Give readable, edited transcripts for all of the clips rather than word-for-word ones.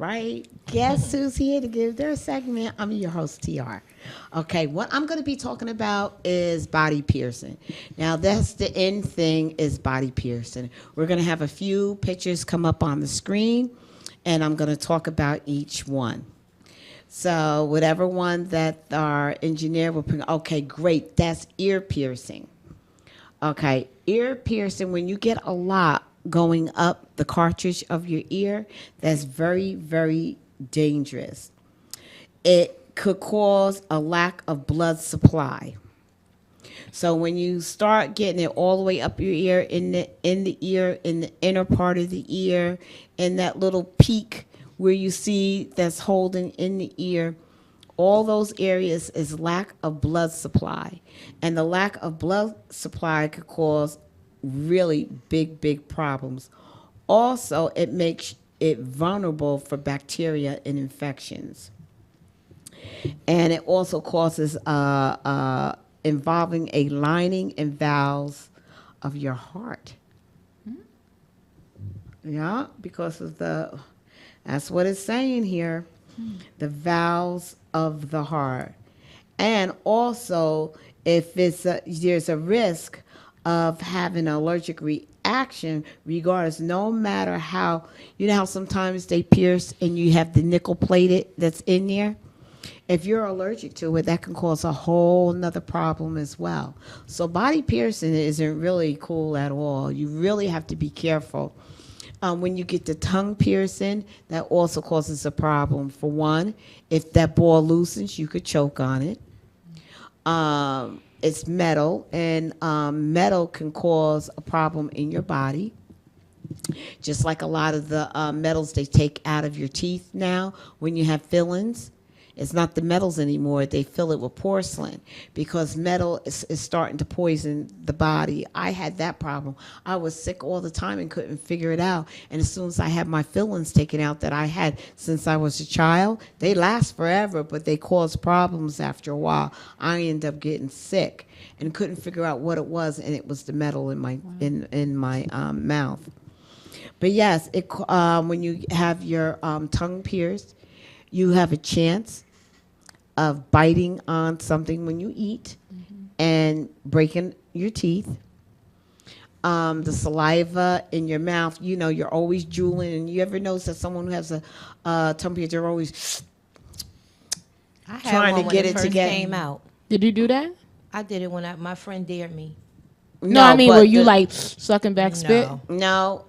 right? Guess who's here to give their segment? I'm your host, TR. Okay, what I'm going to be talking about is body piercing. Now, that's the end thing is body piercing. We're going to have a few pictures come up on the screen, and I'm going to talk about each one. So whatever one that our engineer will bring, okay, great, that's ear piercing. Okay, ear piercing, when you get a lot going up the cartridge of your ear, that's very, very dangerous. It could cause a lack of blood supply. So when you start getting it all the way up your ear, in the ear, in the inner part of the ear, in that little peak where you see that's holding in the ear, all those areas is lack of blood supply. And the lack of blood supply could cause really big, big problems. Also, it makes it vulnerable for bacteria and infections. And it also causes involving a lining and valves of your heart. Yeah, because of that's what it's saying here, the valves of the heart. And also, if there's a risk of having an allergic reaction, regardless, no matter how, you know how sometimes they pierce and you have the nickel plated that's in there? If you're allergic to it, that can cause a whole nother problem as well. So body piercing isn't really cool at all. You really have to be careful. When you get the tongue piercing, that also causes a problem. For one, if that ball loosens, you could choke on it. It's metal, and metal can cause a problem in your body. Just like a lot of the metals they take out of your teeth now when you have fillings. It's not the metals anymore. They fill it with porcelain because metal is starting to poison the body. I had that problem. I was sick all the time and couldn't figure it out. And as soon as I had my fillings taken out that I had since I was a child, they last forever, but they cause problems after a while. I ended up getting sick and couldn't figure out what it was, and it was the metal in my in my mouth. But yes, when you have your tongue pierced, you have a chance of biting on something when you eat and breaking your teeth. The saliva in your mouth, you know, you're always drooling. And you ever notice that someone who has a tongue piercing, they're always trying to get it together? Came out. Did you do that? I did it when my friend dared me. No, I mean, were you like sucking back spit? No.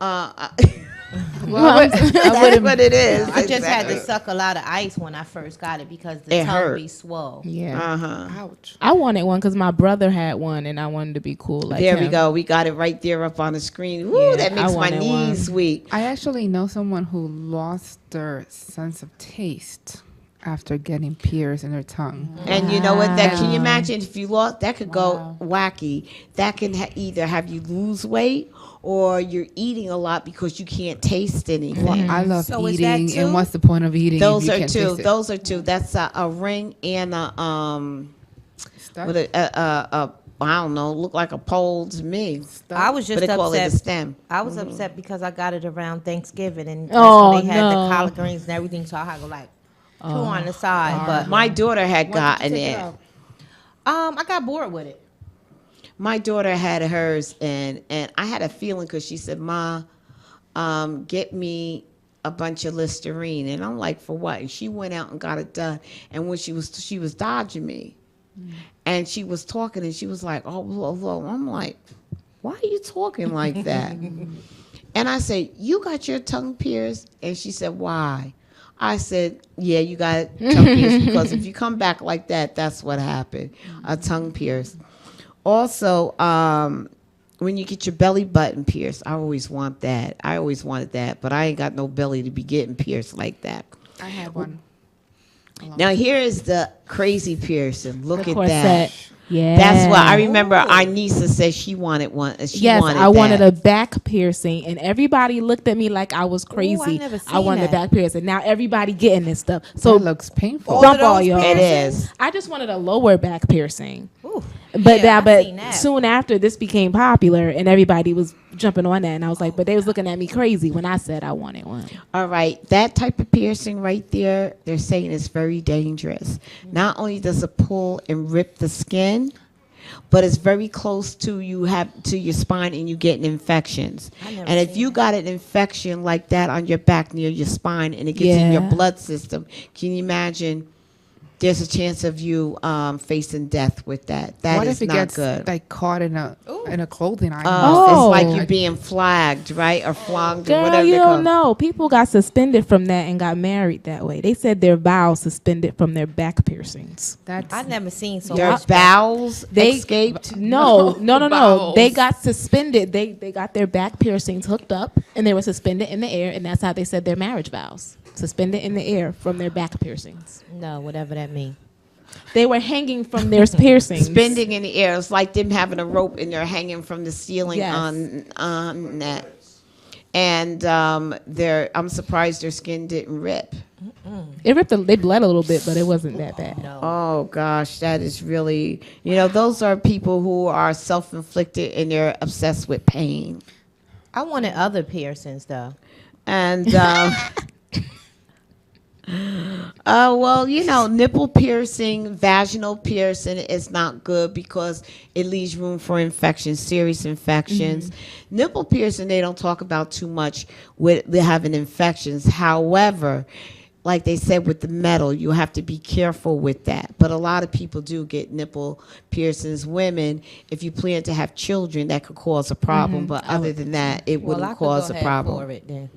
Well, that's what it is. I just had to suck a lot of ice when I first got it because the tongue hurt. be swole. Yeah. Ouch. I wanted one because my brother had one, and I wanted to be cool like there him. we go. We got it right there up on the screen. Woo, Yeah, that makes I my wanted knees one. weak. I actually know someone who lost their sense of taste after getting pierced in their tongue. And you know what? That can you imagine if you lost? That could go wacky. That can either have you lose weight or you're eating a lot because you can't taste anything. Well, I love So is that eating, two? and what's the point of eating? Those if you are can't two. taste it? Those are two. That's a ring and a Stuff? with a I don't know, look like a pole to me. I was But just they call it a upset. stem. I was upset because I got it around Thanksgiving and that's Oh, when they had no. the collard greens and everything, so I had to like two on the side. But My daughter had gotten it. I got bored with it. My daughter had hers, and I had a feeling because she said, "Ma, get me a bunch of Listerine," and I'm like, "For what?" And she went out and got it done. And when she was dodging me, and she was talking, and she was like, "Oh, blah, blah." I'm like, "Why are you talking like that?" And I said, "You got your tongue pierced?" And she said, "Why?" I said, "Yeah, you got tongue pierced because if you come back like that, that's what happened, a tongue pierced." Also, when you get your belly button pierced, I always want that. I always wanted that, but I ain't got no belly to be getting pierced like that. I had one. Now here is the crazy piercing. Look at Corset. that. Yeah. That's why I remember Inisa said she wanted one. Yes, I wanted that. a back piercing, and everybody looked at me like I was crazy. never I seen wanted a that. back piercing. Now everybody getting this stuff. So So it looks painful. dump all y'all. It is. I just wanted a lower back piercing. Ooh. But Yeah, I but seen that. soon after this became popular and everybody was jumping on that, and I was like, but they was looking at me crazy when I said I wanted one. All right, that type of piercing right there, they're saying is very dangerous. Not only does it pull and rip the skin, but it's very close to your spine, and you getting infections. I never And if seen you that. got an infection like that on your back near your spine, and it gets in your Yeah. blood system, can you imagine? There's a chance of you facing death with that. That What is if it not gets good. like caught in a clothing item? It's like Oh. you being flagged, right, or flonged, or Girl, whatever you they call don't it. know. People got suspended from that and got married that way. They said their vows suspended from their back piercings. That's I never seen so Your much. bowels They escaped. No. Bowels. They got suspended. They got their back piercings hooked up and they were suspended in the air, and that's how they said their marriage vows. Suspended in the air from their back piercings. No, whatever that means. They were hanging from their piercings. Spinning in the air. It's like them having a rope and they're hanging from the ceiling Yes. on that. And I'm surprised their skin didn't rip. It ripped. They bled a little bit, but it wasn't that bad. No. Oh gosh, that is really, those are people who are self-inflicted and they're obsessed with pain. I wanted other piercings though. And well, nipple piercing, vaginal piercing is not good because it leaves room for infections, serious infections. Nipple piercing, they don't talk about too much with having infections. However, like they said with the metal, you have to be careful with that. But a lot of people do get nipple piercings. Women, if you plan to have children, that could cause a problem. But other than that, it Well, I wouldn't could cause go a ahead problem. for it then.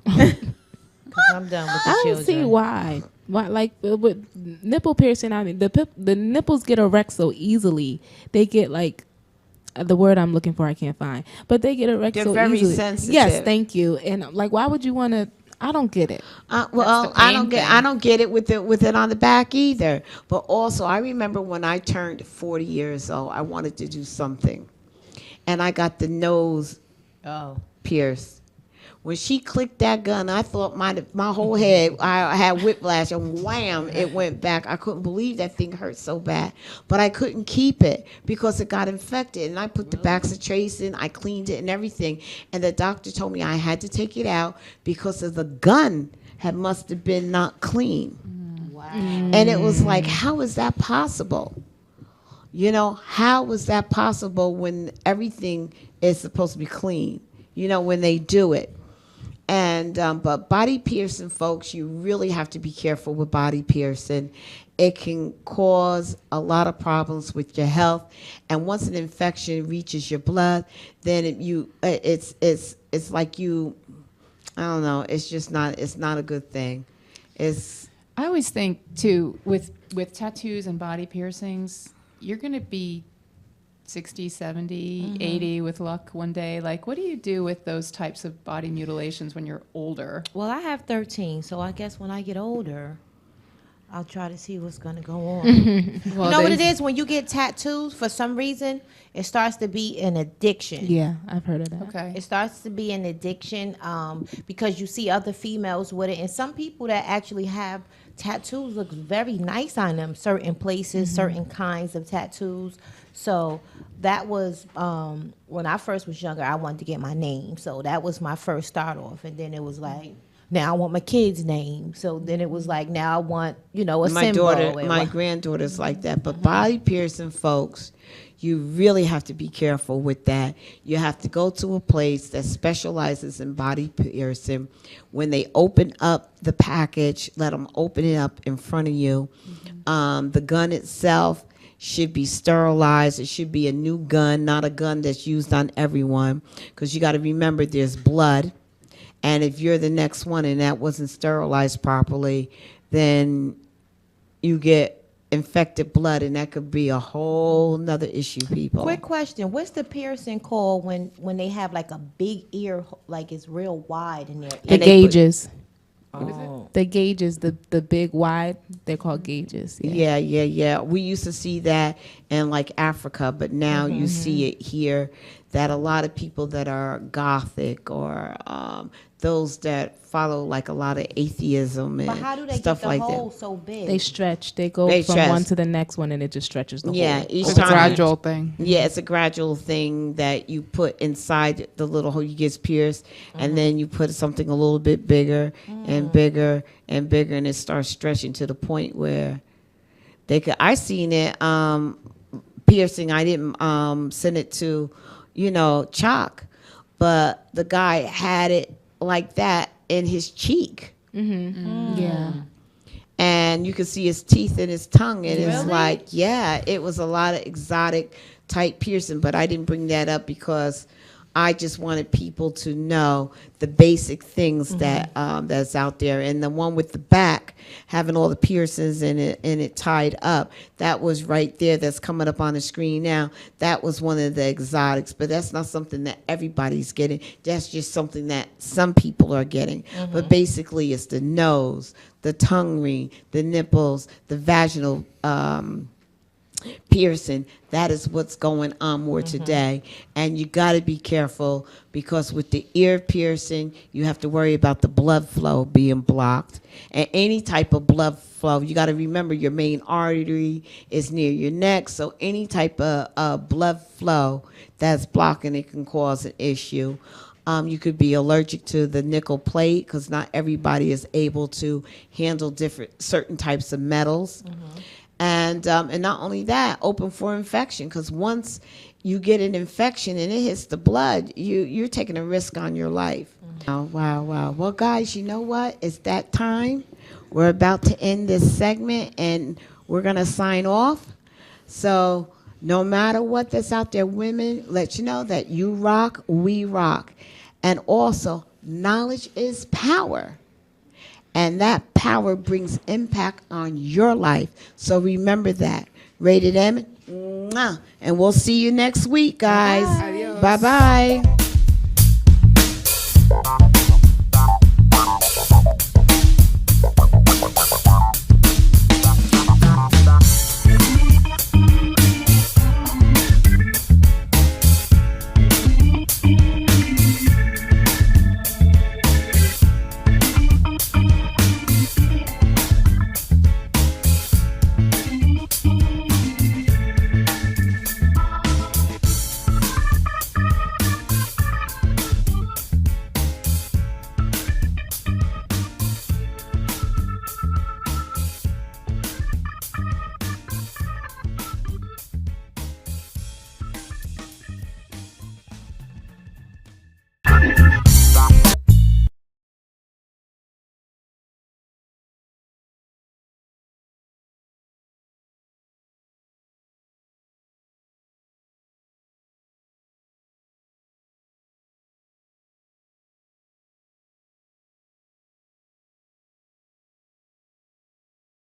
Because I'm done with the I don't children. see why. Why, like with nipple piercing? I mean, the nipples get erect so easily. They get like the word I'm looking for, I can't find, but they get erect They're so very easily. sensitive. Yes, thank you. And like, why would you want to? I don't get it. Well, I don't get it with it on the back either. But also, I remember when I turned 40 years old, I wanted to do something, and I got the nose Oh. pierced. When she clicked that gun, I thought my whole head, I had whiplash, and wham, it went back. I couldn't believe that thing hurt so bad. But I couldn't keep it because it got infected. And I put the Baxitrace in, I cleaned it and everything. And the doctor told me I had to take it out because of the gun must have been not clean. Wow. And it was like, how is that possible? How is that possible when everything is supposed to be clean, when they do it? And but body piercing, folks, you really have to be careful with body piercing. It can cause a lot of problems with your health, and once an infection reaches your blood, then it's like you, I don't know. It's just not. It's not a good thing. It's I always think too with tattoos and body piercings, you're going to be 60, 70, 80 with luck one day. Like, what do you do with those types of body mutilations when you're older? Well, I have 13, so I guess when I get older, I'll try to see what's going to go on. You know what it is? When you get tattoos, for some reason, it starts to be an addiction. Yeah, I've heard of that. Okay. It starts to be an addiction because you see other females with it. And some people that actually have tattoos look very nice on them, certain places, certain kinds of tattoos. So that was, when I first was younger, I wanted to get my name. So that was my first start off. And then it was like, now I want my kid's name. So then it was like, now I want, a my symbol. daughter, and my what- granddaughter's like that. But body piercing, folks, you really have to be careful with that. You have to go to a place that specializes in body piercing. When they open up the package, let them open it up in front of you. The gun itself should be sterilized. It should be a new gun, not a gun that's used on everyone, because you got to remember there's blood. And if you're the next one and that wasn't sterilized properly, then you get infected blood, and that could be a whole nother issue, people. Quick question. What's the piercing called when they have like a big ear, like it's real wide in their The ear? they put- gauges. What is it? The gauges, the big wide, they're called gauges. Yeah. We used to see that in like Africa, but now you see it here. That a lot of people that are gothic or those that follow like a lot of atheism and But how do they stuff get the like hole that. so big? They stretch. They go They from stretch. one to the next one, and it just stretches the Yeah, whole. each It's a time. gradual thing. Yeah, it's a gradual thing that you put inside the little hole. You get pierced, and then you put something a little bit bigger and bigger and bigger, and it starts stretching to the point where they could. I seen it piercing. I didn't send it to, Chalk, but the guy had it like that in his cheek. Yeah. And you could see his teeth and his tongue, and it's Really? like, yeah, it was a lot of exotic type piercing, but I didn't bring that up because I just wanted people to know the basic things that that's out there. And the one with the back having all the piercings in it and it tied up, that was right there. That's coming up on the screen now. That was one of the exotics, but that's not something that everybody's getting. That's just something that some people are getting. But basically, it's the nose, the tongue ring, the nipples, the vaginal piercing. That is what's going on more today, and you got to be careful because with the ear piercing you have to worry about the blood flow being blocked, and any type of blood flow, you got to remember your main artery is near your neck, so any type of blood flow that's blocking it can cause an issue. You could be allergic to the nickel plate because not everybody is able to handle certain types of metals. And not only that, open for infection, because once you get an infection and it hits the blood, you're taking a risk on your life. Oh, wow. Well, guys, you know what? It's that time. We're about to end this segment, and we're going to sign off. So no matter what that's out there, women, let you know that you rock, we rock. And also, knowledge is power. And that power brings impact on your life. So remember that. Rated M. Mwah. And we'll see you next week, guys. Adios. Bye-bye.